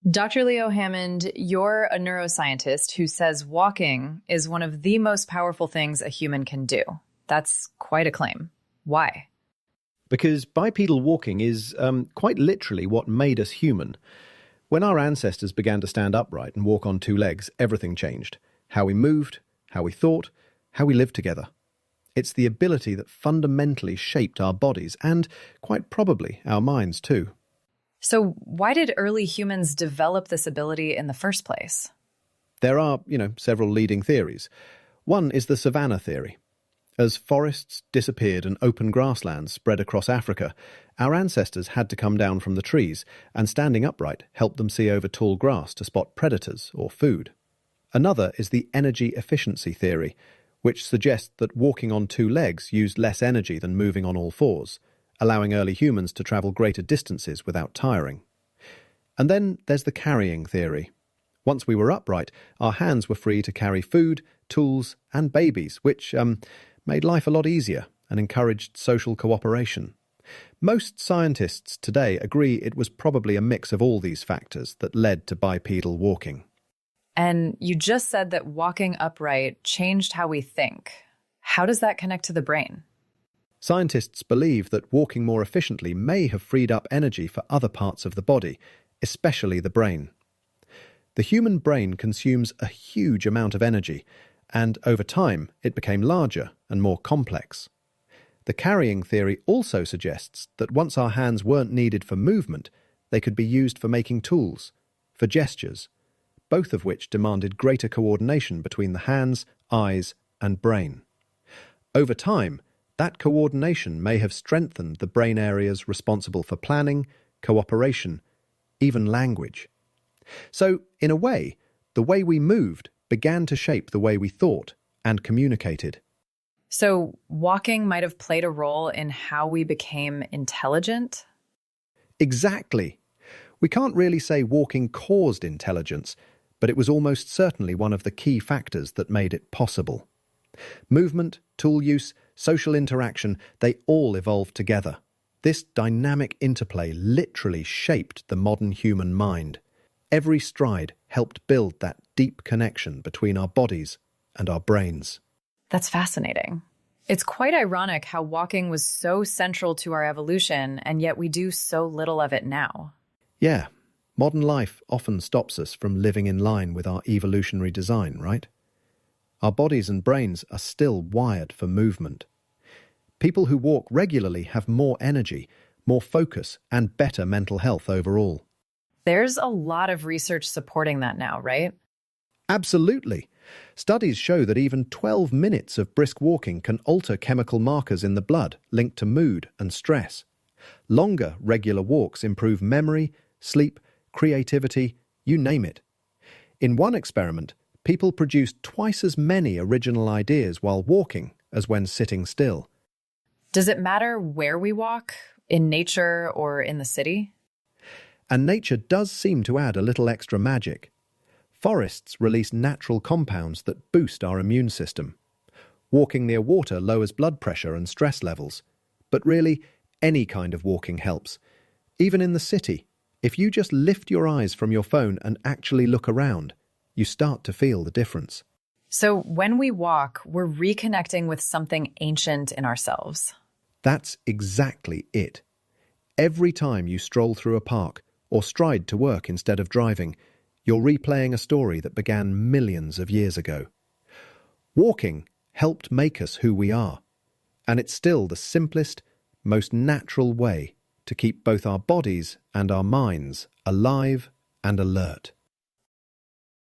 Dr. Leo Hammond, you're a neuroscientist who says walking is one of the most powerful things a human can do. That's quite a claim. Why? Because bipedal walking is quite literally what made us human. When our ancestors began to stand upright and walk on two legs, everything changed. How we moved, how we thought, how we lived together. It's the ability that fundamentally shaped our bodies and, quite probably, our minds too. So why did early humans develop this ability in the first place? There are, several leading theories. One is the savannah theory. As forests disappeared and open grasslands spread across Africa, our ancestors had to come down from the trees, and standing upright helped them see over tall grass to spot predators or food. Another is the energy efficiency theory, which suggests that walking on two legs used less energy than moving on all fours, allowing early humans to travel greater distances without tiring. And then there's the carrying theory. Once we were upright, our hands were free to carry food, tools, and babies, which made life a lot easier and encouraged social cooperation. Most scientists today agree it was probably a mix of all these factors that led to bipedal walking. And you just said that walking upright changed how we think. How does that connect to the brain? Scientists believe that walking more efficiently may have freed up energy for other parts of the body, especially the brain. The human brain consumes a huge amount of energy, and over time it became larger and more complex. The carrying theory also suggests that once our hands weren't needed for movement, they could be used for making tools, for gestures, both of which demanded greater coordination between the hands, eyes, and brain. Over time, that coordination may have strengthened the brain areas responsible for planning, cooperation, even language. So, in a way, the way we moved began to shape the way we thought and communicated. So, walking might have played a role in how we became intelligent? Exactly. We can't really say walking caused intelligence, but it was almost certainly one of the key factors that made it possible. Movement, tool use, social interaction, they all evolved together. This dynamic interplay literally shaped the modern human mind. Every stride helped build that deep connection between our bodies and our brains. That's fascinating. It's quite ironic how walking was so central to our evolution, and yet we do so little of it now. Yeah, modern life often stops us from living in line with our evolutionary design, right? Our bodies and brains are still wired for movement. People who walk regularly have more energy, more focus, and better mental health overall. There's a lot of research supporting that now, right? Absolutely. Studies show that even 12 minutes of brisk walking can alter chemical markers in the blood linked to mood and stress. Longer, regular walks improve memory, sleep, creativity, you name it. In one experiment, people produced twice as many original ideas while walking as when sitting still. Does it matter where we walk, in nature or in the city? And nature does seem to add a little extra magic. Forests release natural compounds that boost our immune system. Walking near water lowers blood pressure and stress levels. But really, any kind of walking helps. Even in the city, if you just lift your eyes from your phone and actually look around, you start to feel the difference. So when we walk, we're reconnecting with something ancient in ourselves. That's exactly it. Every time you stroll through a park or stride to work instead of driving, you're replaying a story that began millions of years ago. Walking helped make us who we are, and it's still the simplest, most natural way to keep both our bodies and our minds alive and alert.